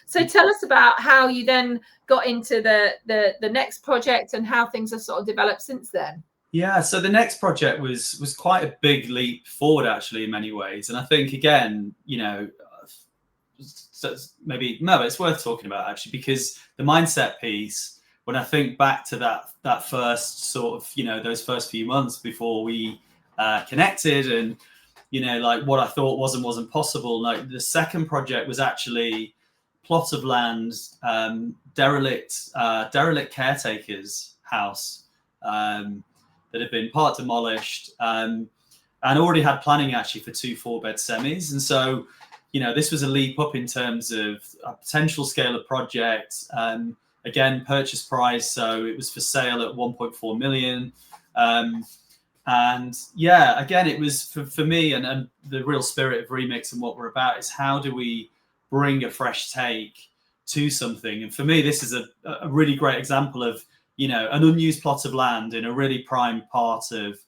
So tell us about how you then got into the next project and how things have sort of developed since then. Yeah, so the next project was quite a big leap forward, actually, in many ways. And I think, again, so it's worth talking about, actually, because the mindset piece, when I think back to that first sort of, those first few months before we connected, and like what I thought wasn't possible. Like the second project was actually plot of land, derelict caretaker's house, that had been part demolished, and already had planning actually for 2 4-bed semis. And so, this was a leap up in terms of a potential scale of project. Again, purchase price, so it was for sale at 1.4 million. And yeah, again, it was for me, and the real spirit of Remix and what we're about is how do we bring a fresh take to something. And for me, this is a really great example of, an unused plot of land in a really prime part of,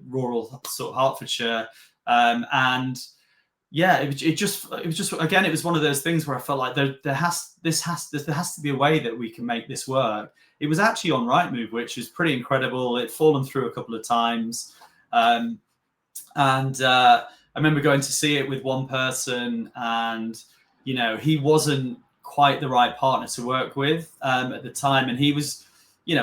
rural sort of Hertfordshire. And yeah, it was just again, it was one of those things where I felt like there has to be a way that we can make this work. It was actually on Rightmove, which is pretty incredible. It'd fallen through a couple of times, and I remember going to see it with one person, and he wasn't quite the right partner to work with at the time, and he was,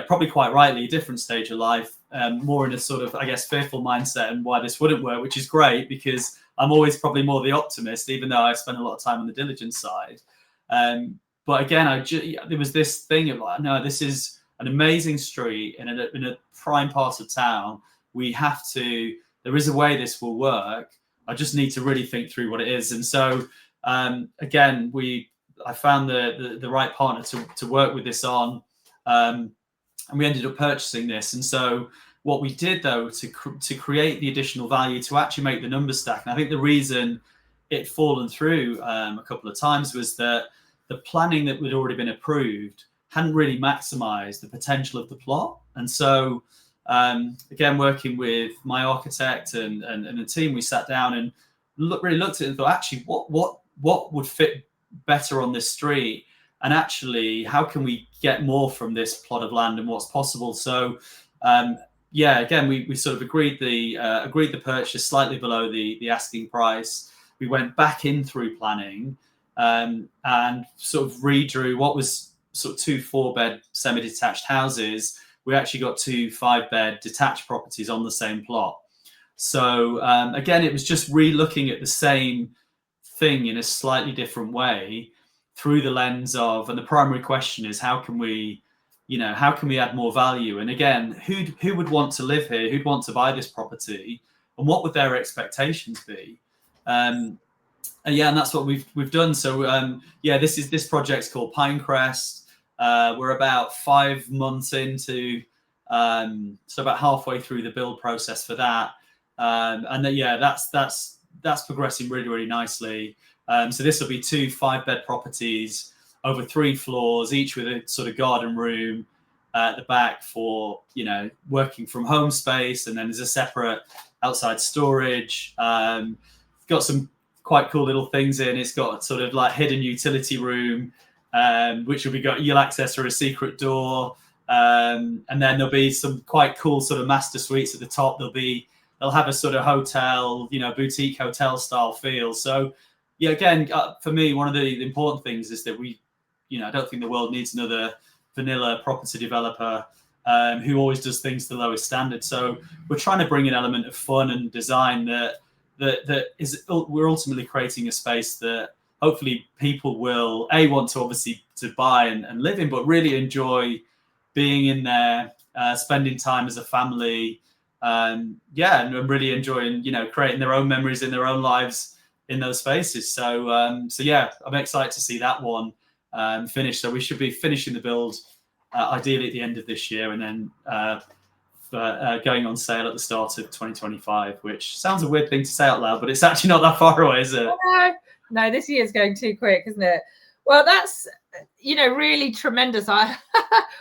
probably quite rightly, a different stage of life, more in a sort of, I guess, fearful mindset, and why this wouldn't work, which is great because I'm always probably more the optimist, even though I spent a lot of time on the diligence side. But again, there was this thing of like, no, this is an amazing street in a prime part of town. There is a way this will work. I just need to really think through what it is. And so, again, I found the right partner to work with this on, and we ended up purchasing this. And so what we did, though, to create the additional value, to actually make the numbers stack, and I think the reason it fallen through a couple of times was that the planning that had already been approved hadn't really maximized the potential of the plot. And so, again, working with my architect and the team, we sat down and really looked at it and thought, actually, what would fit better on this street, and actually how can we get more from this plot of land and what's possible. So again, we sort of agreed the purchase slightly below the asking price. We went back in through planning, and sort of redrew what was sort of 2 4-bed semi-detached houses. We actually got 2 5-bed detached properties on the same plot. So again, it was just re-looking at the same thing in a slightly different way through the lens of, and the primary question is, how can we add more value? And again, who would want to live here? Who'd want to buy this property? And what would their expectations be? And that's what we've done. So this project's called Pinecrest. We're about 5 months into, so about halfway through the build process for that. That's progressing really, really nicely. So this will be 2 5-bed properties over 3 floors, each with a sort of garden room at the back for, working from home space. And then there's a separate outside storage. Got some quite cool little things in. It's got sort of like hidden utility room, which you'll access through a secret door. And then there'll be some quite cool sort of master suites at the top. They'll have a sort of hotel, boutique hotel style feel. So yeah, again, for me, one of the important things is that I don't think the world needs another vanilla property developer who always does things to the lowest standard. So we're trying to bring an element of fun and design that we're ultimately creating a space that hopefully people will want to obviously to buy and live in, but really enjoy being in there, spending time as a family, and really enjoying, creating their own memories in their own lives in those spaces. So I'm excited to see that one finished. So we should be finishing the build ideally at the end of this year, and then going on sale at the start of 2025, which sounds a weird thing to say out loud, but it's actually not that far away, is it? No, this year's going too quick, isn't it? Well, that's, really tremendous.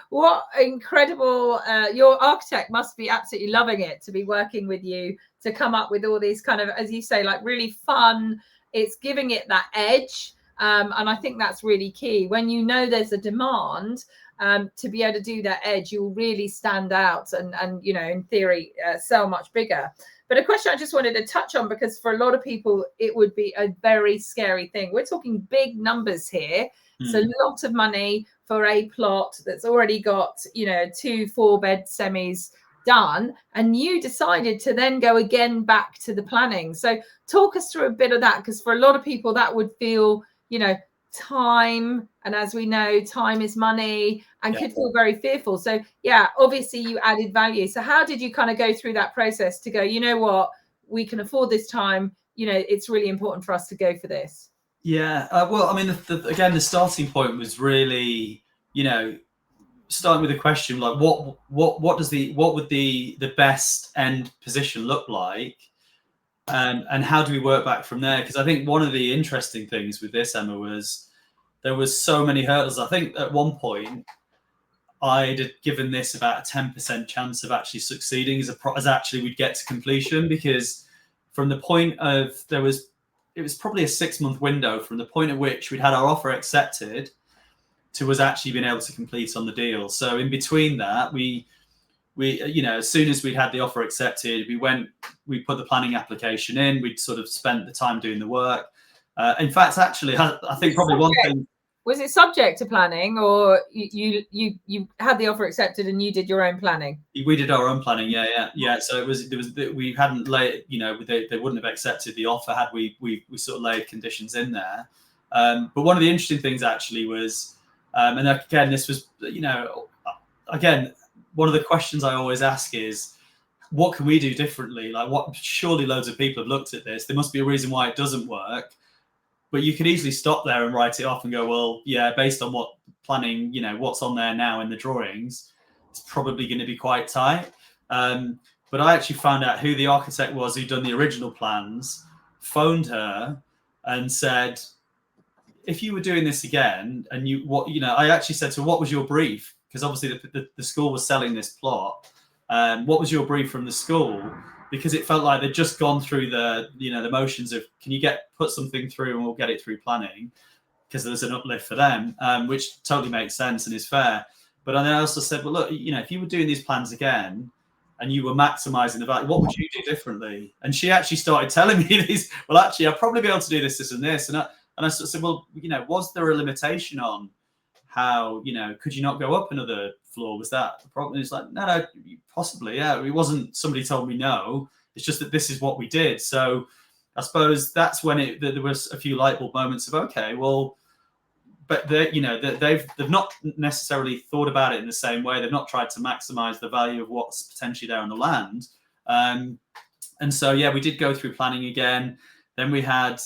What incredible, your architect must be absolutely loving it to be working with you to come up with all these kind of, as you say, like really fun. It's giving it that edge. And I think that's really key. When you know there's a demand, to be able to do that edge, you'll really stand out and you know, in theory, sell much bigger. But a question I just wanted to touch on, because for a lot of people, it would be a very scary thing. We're talking big numbers here. It's a lot of money for a plot that's already got, you know, 2 4-bed semis done, and you decided to then go again back to the planning. So talk us through a bit of that, because for a lot of people that would feel, you know, time, and as we know, time is money, and could feel very fearful. So yeah, obviously you added value. So how did you kind of go through that process to go, you know what, we can afford this time, you know, it's really important for us to go for this? Yeah, well, I mean, again, the starting point was really, you know, starting with a question like, what would the best end position look like, and how do we work back from there? Because I think one of the interesting things with this, Emma, was there was so many hurdles. I think at one point I'd had given this about a 10% chance of actually succeeding as actually we'd get to completion, because from the point of it was probably a 6-month window from the point at which we'd had our offer accepted to us actually being able to complete on the deal. So in between that, we you know, as soon as we'd had the offer accepted, we put the planning application in. We'd sort of spent the time doing the work. In fact, actually, I think probably one thing. Was it subject to planning, or you had the offer accepted and you did your own planning? We did our own planning, yeah. So we hadn't laid, you know, they wouldn't have accepted the offer had we sort of laid conditions in there. But one of the interesting things actually was, and again, this was, you know, again, one of the questions I always ask is, what can we do differently? Like, surely loads of people have looked at this. There must be a reason why it doesn't work. But you could easily stop there and write it off and go, well, yeah, based on what planning, you know, what's on there now in the drawings, it's probably going to be quite tight. But I actually found out who the architect was who'd done the original plans, phoned her and said, if you were doing this again, and I actually said to her, what was your brief? Because obviously the school was selling this plot. What was your brief from the school? Because it felt like they'd just gone through the motions of, can you put something through and we'll get it through planning, because there's an uplift for them, which totally makes sense and is fair. But then I also said, well, look, you know, if you were doing these plans again and you were maximizing the value, what would you do differently? And she actually started telling me these, well, actually, I'll probably be able to do this, this and this. And I sort of said, well, you know, was there a limitation on how, you know, could you not go up another floor? Was that the problem? It's like, no, possibly, yeah. It wasn't somebody told me no. It's just that this is what we did. So I suppose that's when there was a few light bulb moments of, okay, well, but they've not necessarily thought about it in the same way. They've not tried to maximize the value of what's potentially there on the land. And so, yeah, we did go through planning again. Then we had,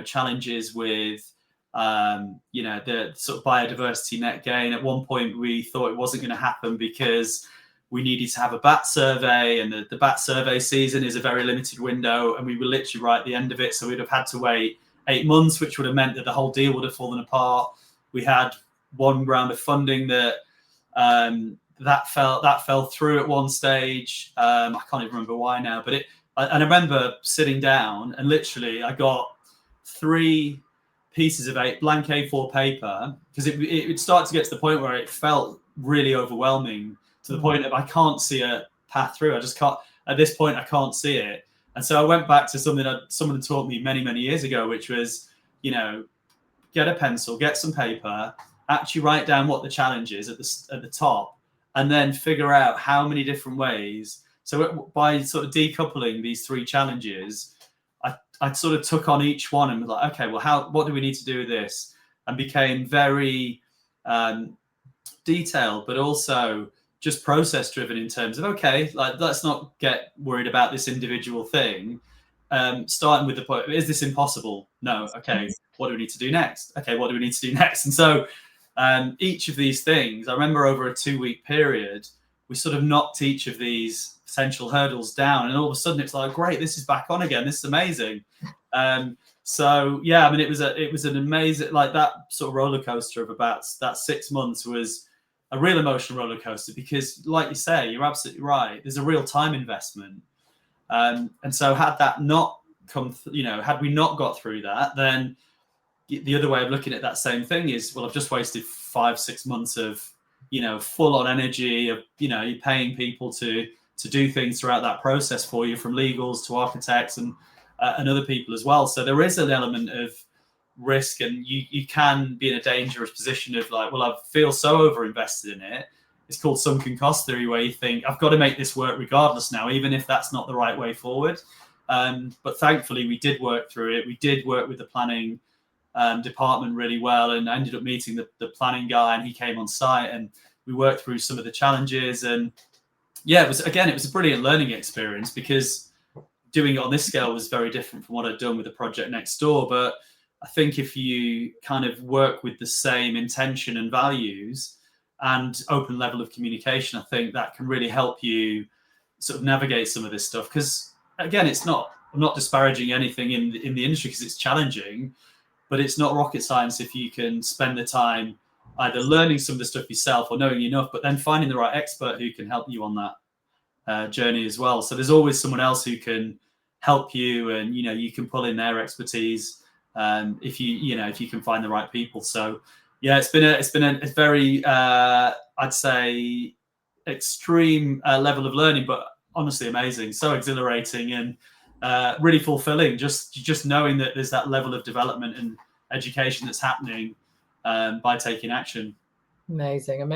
challenges with, the sort of biodiversity net gain. At one point, we thought it wasn't going to happen because we needed to have a bat survey, and the bat survey season is a very limited window, and we were literally right at the end of it. So we'd have had to wait 8 months, which would have meant that the whole deal would have fallen apart. We had one round of funding that fell through at one stage. I can't even remember why now, but I remember sitting down and literally I got 3 pieces of blank A4 paper, because it would start to get to the point where it felt really overwhelming, to the point of I can't see a path through. I just can't, at this point, I can't see it. And so I went back to something that someone taught me many, many years ago, which was, you know, get a pencil, get some paper, actually write down what the challenge is at the top, and then figure out how many different ways. So by sort of decoupling these 3 challenges, I sort of took on each one and was like, okay, well, what do we need to do with this? And became very detailed, but also just process driven in terms of, okay, like, let's not get worried about this individual thing. Starting with the point, is this impossible? No. Okay, what do we need to do next? Okay, what do we need to do next? And so each of these things, I remember over a 2-week period, we sort of knocked each of these potential hurdles down, and all of a sudden it's like, great, this is back on again. This is amazing. So yeah, I mean, it was an amazing, like, that sort of roller coaster of about that 6 months was a real emotional roller coaster, because, like you say, you're absolutely right. There's a real time investment, and so had that not come, had we not got through that, then the other way of looking at that same thing is, well, I've just wasted 5-6 months of, full on energy of, you're paying people to do things throughout that process for you, from legals to architects and other people as well. So there is an element of risk, and you can be in a dangerous position of like, well, I feel so over invested in it. It's called sunken cost theory, where you think, I've got to make this work regardless now, even if that's not the right way forward. But thankfully, we did work through it. We did work with the planning department really well, and I ended up meeting the planning guy, and he came on site, and we worked through some of the challenges. And yeah, it was a brilliant learning experience, because doing it on this scale was very different from what I'd done with the project next door. But I think if you kind of work with the same intention and values and open level of communication, I think that can really help you sort of navigate some of this stuff. Because again, I'm not disparaging anything in the industry, because it's challenging, but it's not rocket science if you can spend the time either learning some of the stuff yourself or knowing enough, but then finding the right expert who can help you on that journey as well. So there's always someone else who can help you, and you can pull in their expertise if you can find the right people. So yeah, it's been a very I'd say extreme level of learning, but honestly amazing, so exhilarating, and really fulfilling, just knowing that there's that level of development and education that's happening by taking action. Amazing.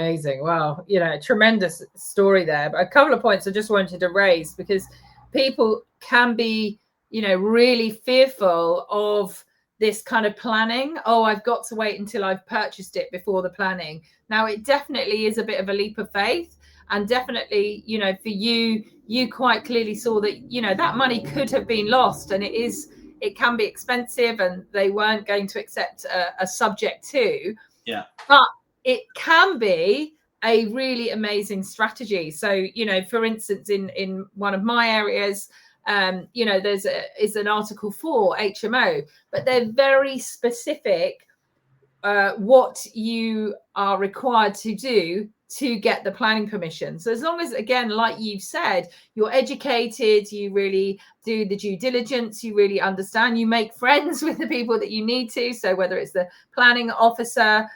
Wow, tremendous story there. But a couple of points I just wanted to raise, because people can be, really fearful of this kind of planning. Oh, I've got to wait until I've purchased it before the planning. Now, it definitely is a bit of a leap of faith. And definitely, for you quite clearly saw that, that money could have been lost, and it can be expensive, and they weren't going to accept a subject to. Yeah. But it can be a really amazing strategy. So, for instance, in one of my areas, is an article for HMO, but they're very specific what you are required to do to get the planning permission. So as long as, again, like you've said, you're educated, you really do the due diligence, you really understand, you make friends with the people that you need to. So whether it's the planning officer,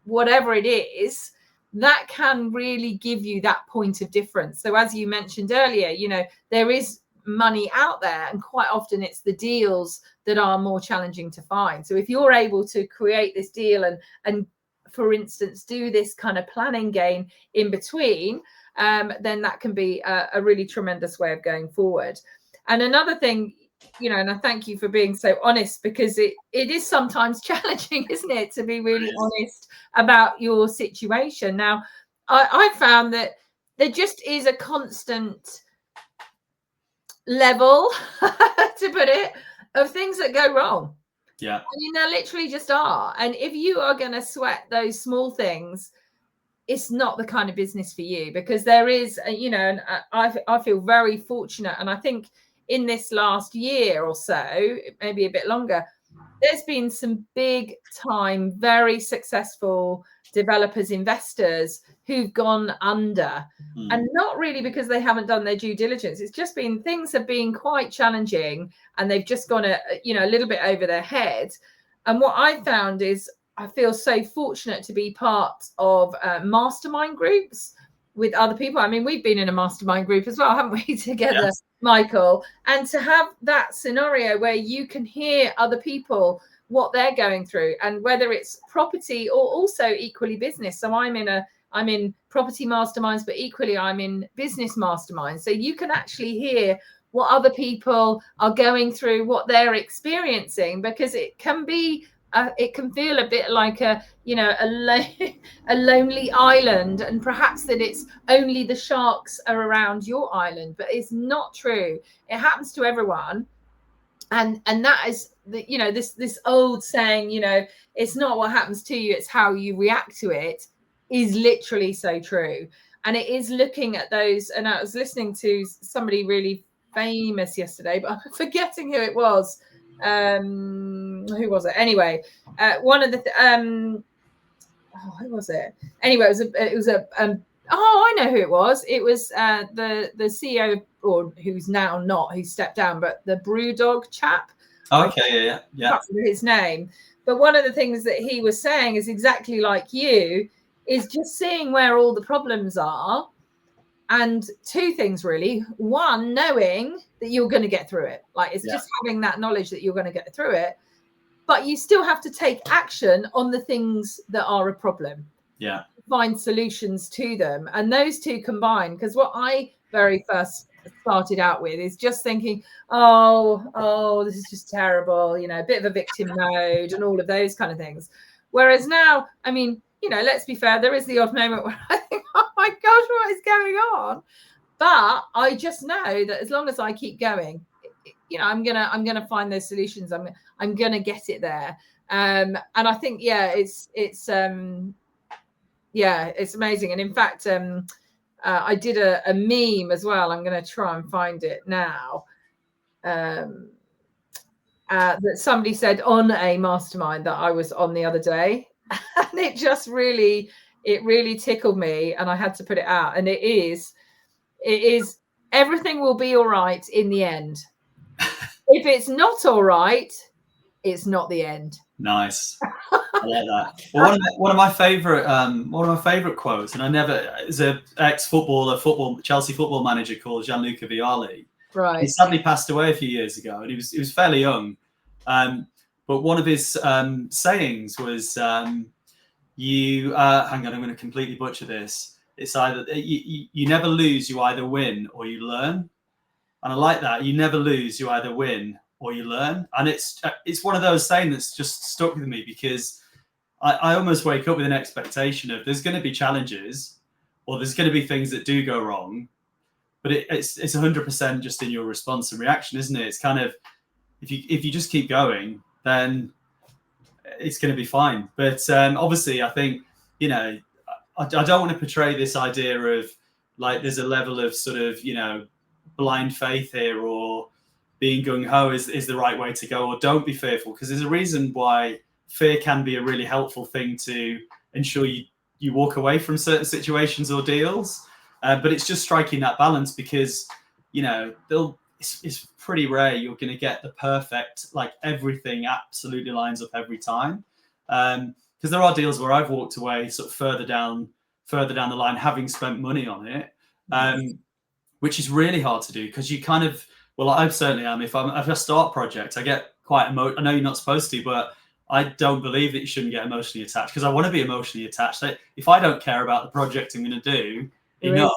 whatever it is, that can really give you that point of difference. So as you mentioned earlier, there is money out there, and quite often it's the deals that are more challenging to find. So if you're able to create this deal and for instance do this kind of planning game in between, then that can be a really tremendous way of going forward. And another thing, and I thank you for being so honest, because it is sometimes challenging, isn't it, to be really honest about your situation. Now, I found that there just is a constant level, to put it, of things that go wrong. Yeah. I mean, there literally just are. And if you are going to sweat those small things, it's not the kind of business for you, because there is, and I feel very fortunate. And I think in this last year or so, maybe a bit longer, there's been some big time, very successful developers, investors who've gone under, and not really because they haven't done their due diligence. It's just been, things have been quite challenging, and they've just gone a little bit over their head. And what I found is, I feel so fortunate to be part of mastermind groups with other people. I mean, we've been in a mastermind group as well, haven't we, together, yes, Michael? And to have that scenario where you can hear other people, what they're going through, and whether it's property or also equally business. So I'm in property masterminds, but equally I'm in business masterminds. So you can actually hear what other people are going through, what they're experiencing, because it can be it can feel a bit like a lonely island, and perhaps that it's only the sharks are around your island, but it's not true. It happens to everyone. And that is this old saying, it's not what happens to you, it's how you react to it, is literally so true. And it is looking at those, and I was listening to somebody really famous yesterday, but I'm forgetting who it was. Who was it anyway? One of the who was it anyway? It was a I know who it was. It was the CEO, or who's now not, who stepped down, but the Brewdog chap. Okay, yeah. Can't remember his name. But one of the things that he was saying is exactly like you, is just seeing where all the problems are. And two things really. One, knowing that you're going to get through it. Like it's just having that knowledge that you're going to get through it. But you still have to take action on the things that are a problem. Yeah. Find solutions to them. And those two combined, because what I very first started out with is just thinking, oh, this is just terrible, you know, a bit of a victim mode and all of those kind of things. Whereas now, I mean, you know, let's be fair, there is the odd moment where I think, oh my gosh, what is going on? But I just know that as long as I keep going, you know, I'm gonna find those solutions. I'm gonna get it there. And I think, it's amazing. And in fact, I did a meme as well. I'm going to try and find it now. That somebody said on a mastermind that I was on the other day, and it just really tickled me, and I had to put it out. And it is everything will be all right in the end. If it's not all right, it's not the end. Nice. I like that. Well, one of my favorite quotes, and I never is a Chelsea football manager called Gianluca Vialli. Right. He sadly passed away a few years ago, and he was fairly young. But one of his sayings was, hang on, I'm going to completely butcher this. It's either you never lose, you either win or you learn. And I like that. You never lose, you either win or you learn. And it's one of those sayings that's just stuck with me, because I almost wake up with an expectation of there's going to be challenges, or there's going to be things that do go wrong, but it's 100% just in your response and reaction, isn't it? It's kind of, if you just keep going, then it's going to be fine. But obviously, I think, you know, I don't want to portray this idea of like there's a level of sort of, you know, blind faith here, or being gung-ho is the right way to go, or don't be fearful, because there's a reason why fear can be a really helpful thing to ensure you walk away from certain situations or deals. But it's just striking that balance, because, you know, it's pretty rare you're going to get the perfect, like everything absolutely lines up every time. Because there are deals where I've walked away sort of further down the line, having spent money on it, which is really hard to do, because you kind of, well, I certainly am. If I start projects, I get quite I know you're not supposed to, but I don't believe that you shouldn't get emotionally attached, because I want to be emotionally attached. If I don't care about the project I'm going to do enough,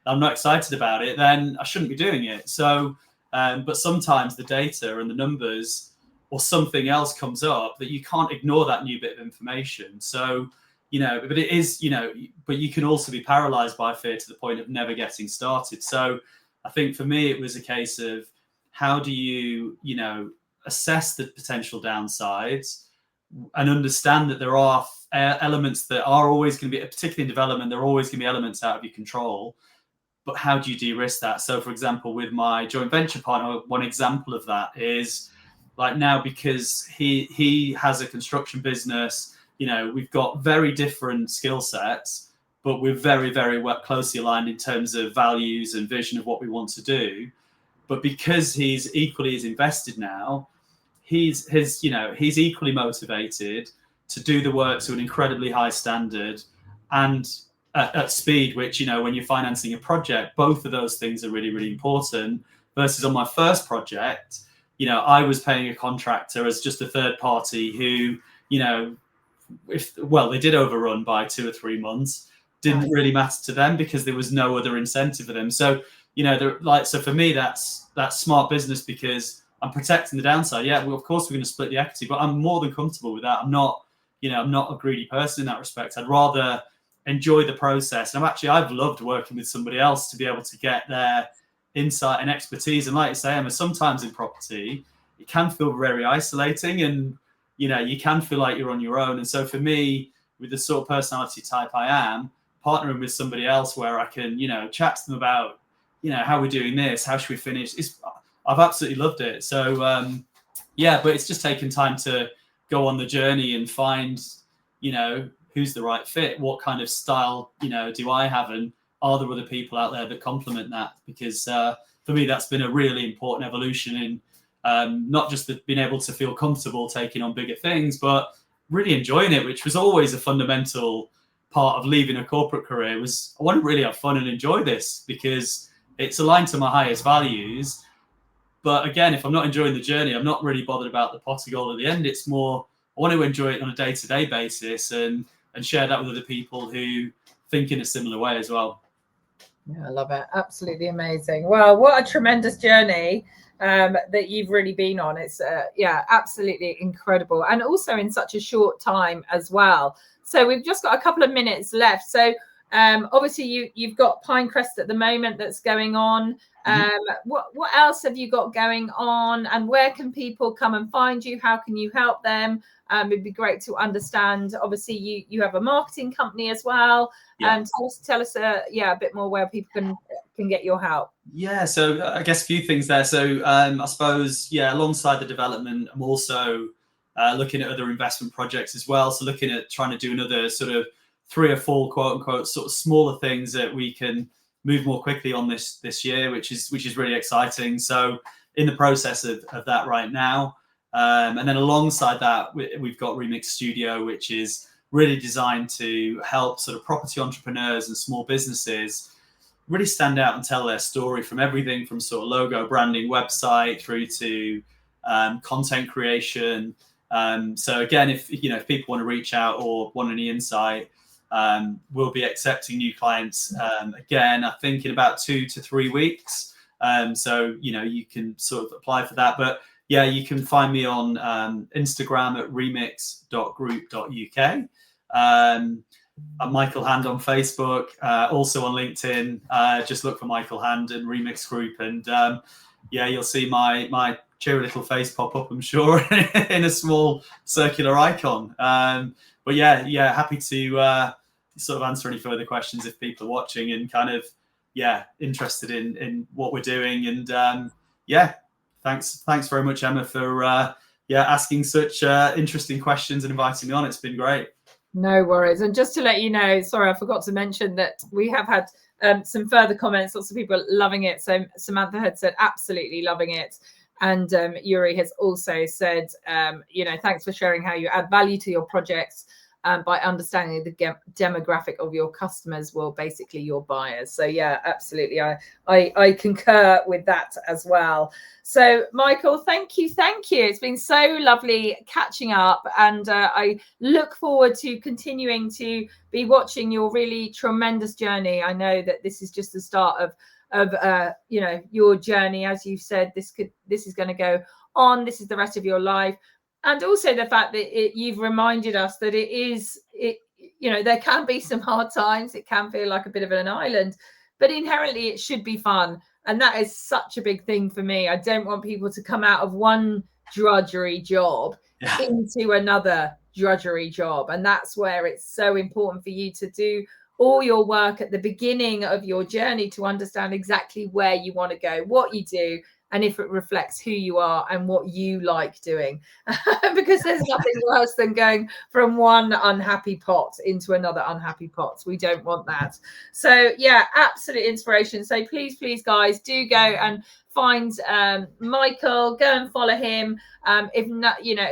I'm not excited about it, then I shouldn't be doing it. So, but sometimes the data and the numbers or something else comes up that you can't ignore that new bit of information. So, you know, but it is, you know, but you can also be paralyzed by fear to the point of never getting started. So I think for me, it was a case of how do you, you know, assess the potential downsides and understand that there are elements that are always going to be, particularly in development, there are always going to be elements out of your control. But how do you de-risk that? So, for example, with my joint venture partner, one example of that is like now, because he has a construction business, you know, we've got very different skill sets, but we're very, very closely aligned in terms of values and vision of what we want to do. But because he's equally as invested now, he's equally motivated to do the work to an incredibly high standard and at speed, which, you know, when you're financing a project, both of those things are really, really important. Versus on my first project, you know, I was paying a contractor as just a third party who, you know, they did overrun by 2 or 3 months, didn't really matter to them because there was no other incentive for them. So, you know, so for me, that's smart business, because I'm protecting the downside. Yeah, well, of course we're going to split the equity, but I'm more than comfortable with that. I'm not a greedy person in that respect. I'd rather enjoy the process. And I've loved working with somebody else to be able to get their insight and expertise. And like you say, Emma, sometimes in property, it can feel very isolating, and, you know, you can feel like you're on your own. And so for me, with the sort of personality type I am, partnering with somebody else where I can, you know, chat to them about, you know, how we're doing this, how should we finish? I've absolutely loved it. So, but it's just taken time to go on the journey and find, you know, who's the right fit, what kind of style, you know, do I have, and are there other people out there that complement that? Because for me, that's been a really important evolution in not just being able to feel comfortable taking on bigger things, but really enjoying it, which was always a fundamental part of leaving a corporate career. Was I want to really have fun and enjoy this because it's aligned to my highest values. But again, if I'm not enjoying the journey, I'm not really bothered about the pot of gold at the end. It's more, I want to enjoy it on a day-to-day basis and share that with other people who think in a similar way as well. Yeah, I love it. Absolutely amazing. Well, what a tremendous journey that you've really been on. It's yeah, absolutely incredible, and also in such a short time as well. So we've just got a couple of minutes left. So obviously you've got Pinecrest at the moment that's going on. What else have you got going on, and where can people come and find you? How can you help them? It'd be great to understand. Obviously you have a marketing company as well. Yeah. Tell us a bit more where people can get your help. Yeah, so I guess a few things there. So I suppose, alongside the development, I'm also looking at other investment projects as well. So looking at trying to do another sort of 3 or 4 quote unquote sort of smaller things that we can move more quickly on this year, which is really exciting. So in the process of that right now. And then alongside that, we've got Remix Studio, which is really designed to help sort of property entrepreneurs and small businesses really stand out and tell their story, from everything from sort of logo branding, website, through to content creation. So again, if people want to reach out or want any insight, we'll be accepting new clients again, I think in about 2 to 3 weeks. So you can sort of apply for that. But yeah, you can find me on Instagram at remix.group.uk. I'm Michael Hand on Facebook, also on LinkedIn. Just look for Michael Hand and Remix Group, and you'll see my cheery little face pop up, I'm sure, in a small circular icon. But happy to sort of answer any further questions if people are watching and kind of interested in what we're doing. And thanks very much, Emma, for asking such interesting questions and inviting me on. It's been great. No worries. And just to let you know, sorry, I forgot to mention that we have had some further comments, lots of people loving it. So Samantha had said absolutely loving it. And Yuri has also said, thanks for sharing how you add value to your projects by understanding the demographic of your customers, well, basically your buyers. So yeah, absolutely. I concur with that as well. So Michael, thank you. It's been so lovely catching up, and I look forward to continuing to be watching your really tremendous journey. I know that this is just the start of your journey. As you've said, this is going to go on. This is the rest of your life. And also the fact that you've reminded us that there can be some hard times. It can feel like a bit of an island, but inherently it should be fun. And that is such a big thing for me. I don't want people to come out of one drudgery job into another drudgery job. And that's where it's so important for you to do all your work at the beginning of your journey to understand exactly where you want to go, what you do, and if it reflects who you are and what you like doing. Because there's nothing worse than going from one unhappy pot into another unhappy pot. We don't want that. So yeah, absolute inspiration. So please, guys, do go and find Michael, go and follow him. If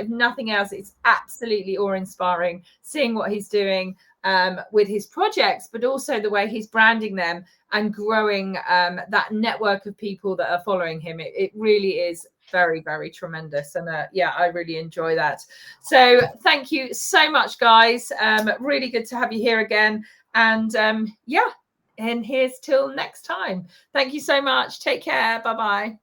nothing else, it's absolutely awe-inspiring seeing what he's doing with his projects, but also the way he's branding them and growing that network of people that are following him. It really is very, very tremendous. And I really enjoy that. So thank you so much, guys. Really good to have you here again. And and here's till next time. Thank you so much. Take care. Bye-bye.